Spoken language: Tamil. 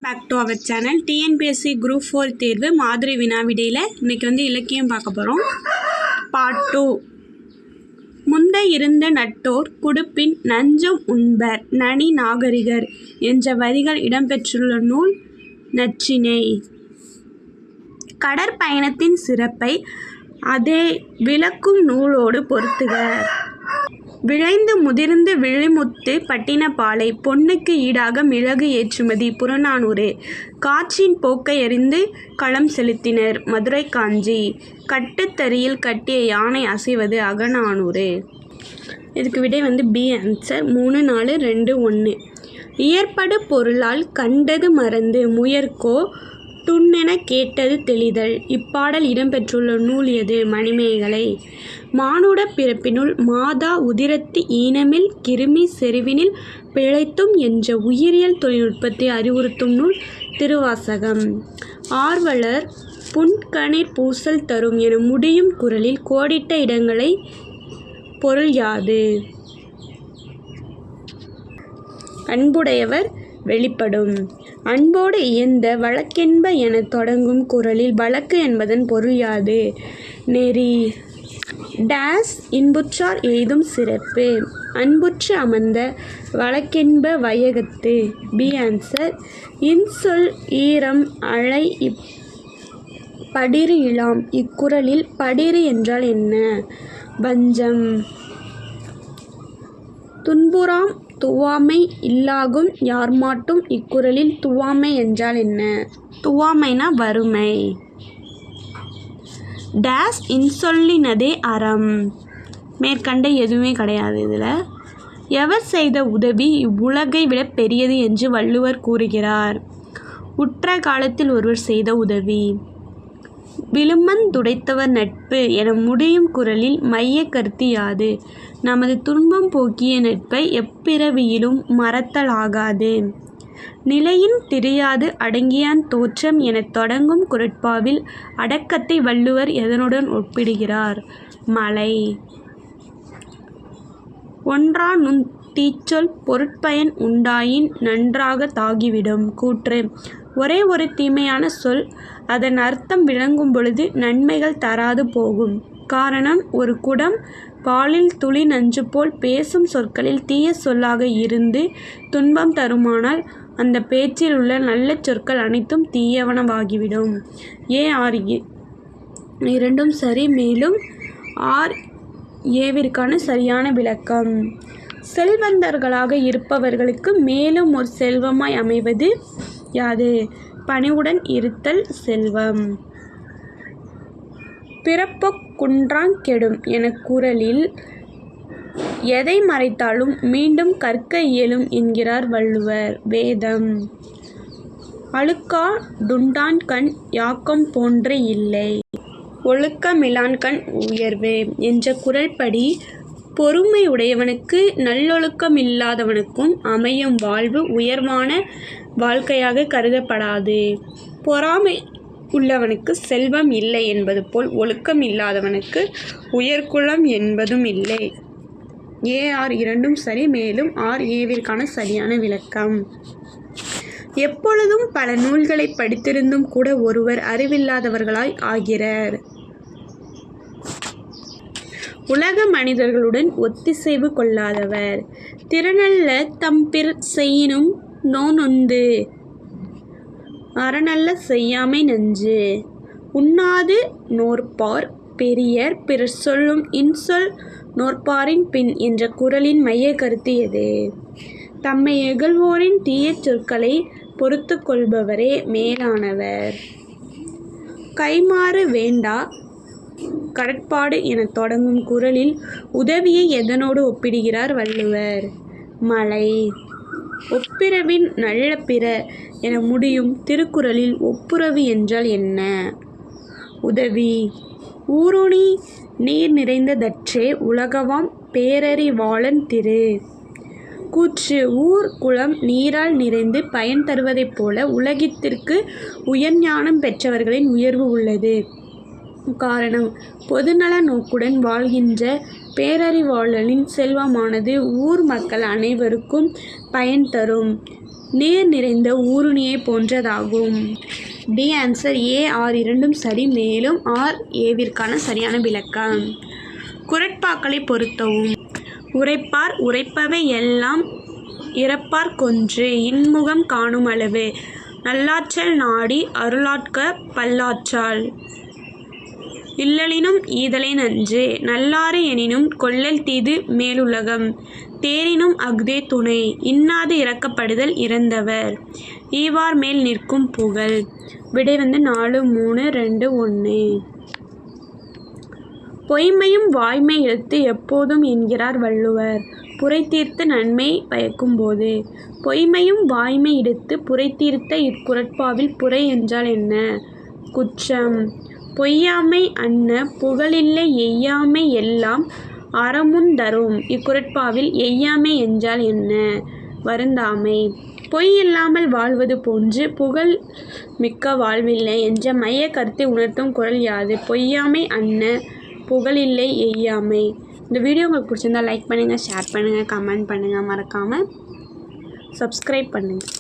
Back to our channel. TNPSC group 4 தேர்வு மாதிரி வினாவிடையில் இன்றைக்கி இலக்கியம் பார்க்க போகிறோம். பார்ட் 2. முந்தை இருந்த நட்டோர் குடுப்பின் நஞ்சும் உண்பர் நனி நாகரிகர் என்ற வரிகள் இடம்பெற்றுள்ள நூல் நற்றிணை. கடற்பயணத்தின் சிறப்பை அதே விளக்கும் நூலோடு பொருத்துக. விளைந்து முதிர்ந்து விழிமுத்து பட்டினப்பாலை பொன்னுக்கு ஈடாக மிளகு ஏற்றுமதி புறநானூறு. காற்றின் போக்கை அறிந்து களம் செலுத்தினர் மதுரை காஞ்சி. கட்டுத்தறியில் கட்டிய யானை அசைவது அகநானூறு. இதுக்கு விடை பி ஆன்சர். 3, 4, 2, 1. இயற்படு பொருளால் கண்டது மறந்து முயற்கோ துண்ணென கேட்டது தெளிதல். இப்பாடல் இடம்பெற்றுள்ள நூல் எது? மணிமேகலை. மானுட பிறப்பினுள் மாதா உதிரத்து ஈனமில் கிருமி செறிவினில் பிழைத்தும் என்ற உயிரியல் தொழில்நுட்பத்தை அறிவுறுத்தும் நூல் திருவாசகம். ஆர்வலர் புன்கணிற் பூசல் தரும் என முடியும் குறளில் கோடிட்ட இடங்களை பொருள் யாது? அன்புடையவர் வெளிப்படும். அன்போடு இயந்த வழக்கென்ப என தொடங்கும் குறளில் வழக்கு என்பதன் பொருள் யாது? நெறி. டேஸ் இன்புற்றார் எய்தும் சிறப்பு. அன்புற்று அமர்ந்த வழக்கென்ப வையகத்து. B answer. இன்சொல் ஈரம் அழை படிறு இலாம். இக்குறளில் படிறு என்றால் என்ன? வஞ்சம். துன்புறாம் துவாமை இல்லாகும் யார்மாட்டும். இக்குறளில் துவாமை என்றால் என்ன? துவாமைனா வறுமை. டேஸ் இன்சொல்லினதே அறம். மேற்கண்ட எதுவுமே கிடையாது. இதில் எவர் செய்த உதவி இவ்வுலகை விட பெரியது என்று வள்ளுவர் கூறுகிறார்? உற்ற காலத்தில் ஒருவர் செய்த உதவி. விழுமந்துடைத்தவர் நட்பு என முடியும் குறளில் மைய கருத்து யாது? நமது துன்பம் போக்கிய நட்பை எப்பிறவியிலும் மறத்தலாகாது. நிலையின் தெரியாது அடங்கியான் தோற்றம் என தொடங்கும் குறட்பாவில் அடக்கத்தை வள்ளுவர் எதனுடன் ஒப்பிடுகிறார்? மலை. ஒன்றா நுண் தீச்சொல் பொருட்பயன் உண்டாயின் நன்றாக தாகிவிடும். கூற்று. ஒரே ஒரு தீமையான சொல் அதன் அர்த்தம் விளங்கும் பொழுது நன்மைகள் தராது போகும். காரணம், ஒரு குடம் பாலில் துளி நஞ்சு போல் பேசும் சொற்களில் தீய சொல்லாக இருந்து துன்பம் தருமானால் அந்த பேச்சில் உள்ள நல்ல சொற்கள் அனைத்தும் தீயவனவாகிவிடும். ஆர் இரண்டும் சரி. மேலும் ஆர் ஏவிற்கான சரியான விளக்கம். செல்வந்தர்களாக இருப்பவர்களுக்கு மேலும் ஒரு செல்வமாய் அமைவது யாது? பணிவுடன் இருத்தல் செல்வம். பிறப்பொக் குன்றாங் கெடும் என குறளில் எதை மறைத்தாலும் மீண்டும் கற்க இயலும் என்கிறார் வள்ளுவர்? வேதம். அழுக்கா டுண்டான்கண் யாக்கம் போன்ற இல்லை. ஒழுக்கமிலான்கண் உயர்வு என்ற குறள்படி பொறுமை உடையவனுக்கு நல்லொழுக்கமில்லாதவனுக்கும் அமையும் வாழ்வு உயர்வான வாழ்க்கையாக கருதப்படாது. பொறாமை உள்ளவனுக்கு செல்வம் இல்லை என்பது போல் ஒழுக்கம் இல்லாதவனுக்கு உயர்குலம் என்பதும் இல்லை. ஆர் இரண்டும் சரி. மேலும் ஆர் ஏவிற்கான சரியான விளக்கம். எப்பொழுதும் பல நூல்களை படித்திருந்தும் கூட ஒருவர் அறிவில்லாதவர்களாய் ஆகிறார். உலக மனிதர்களுடன் ஒத்திசைவு கொள்ளாதவர். திறனல்ல தம்பிற் செய்யினும் நோனொந்து அறனல்ல செய்யாமை நஞ்சு. உண்ணாது நோற்பார் பெரியர் பிறர் சொல்லும் இன்சொல் நோற்பாரின் பின் என்ற குறளின் மைய கருத்து எது? தம்மை இகழ்வோரின் தீய சொற்களை பொறுத்து கொள்பவரே மேலானவர். கைமாறு வேண்டா கடற்பாடு என தொடங்கும் குறளில் உதவியை எதனோடு ஒப்பிடுகிறார் வள்ளுவர்? மலை. ஒப்பிரவின் நல்ல பிற என முடியும் திருக்குறளில் ஒப்புரவு என்றால் என்ன? உதவி. ஊருணி நீர் நிறைந்ததற்றே உலகவாம் பேரறிவாளன் திரு. கூற்று. ஊர் குளம் நீரால் நிறைந்து பயன் தருவதைப் போல உலகத்திற்கு உயர்ஞானம் பெற்றவர்களின் உயர்வு உள்ளது. காரணம், பொதுநல நோக்குடன் வாழ்கின்ற பேரறிவாளனின் செல்வமானது ஊர் மக்கள் அனைவருக்கும் பயன் தரும். நீர் நிறைந்த ஊருணியை போன்றதாகும். டி ஆன்சர் ஏ ஆர் இரண்டும் சரி. மேலும் ஆர் ஏவிற்கான சரியான விளக்கம். குறட்பாக்களை பொருத்தவும். உரைப்பார் உரைப்பவை எல்லாம் இறப்பார் கொன்று இன்முகம் காணுமளவு நல்லாற்றல் நாடி அருளாட்க பல்லாற்றால் இல்லலினும் ஈதலை நன்று நல்லாறு எனினும் கொள்ளல் தீது மேலுலகம் தேரினும் அஃதே துணை இன்னாது இறக்கப்படுதல் இறந்தவர் ஈவார் மேல் நிற்கும் புகழ். விடை 4, 3, 2, 1. பொய்மையும் வாய்மை எழுத்து எப்போதும் என்கிறார் வள்ளுவர். புரைதீர்த்து நன்மை பயக்கும் போது. பொய்மையும் வாய்மை எடுத்து புரைதீர்த்த இக்குறட்பாவில் புரை என்றால் என்ன? குற்றம். பொய்யாமை அன்ன புகழில்லை எய்யாமை எல்லாம் அறமுந் தரும் இக்குறட்பாவில் எய்யாமை என்றால் என்ன? வருந்தாமை. பொய் இல்லாமல் வாழ்வது போன்று புகழ் மிக்க வாழ்வில்லை என்ற மைய கருத்தை உணர்த்தும் குறள் யாது? பொய்யாமை அன்ன புகழில்லை எய்யாமை. இந்த வீடியோ உங்களுக்கு பிடிச்சிருந்தா லைக் பண்ணுங்கள், ஷேர் பண்ணுங்கள், கமெண்ட் பண்ணுங்கள், மறக்காமல் சப்ஸ்கிரைப் பண்ணுங்கள்.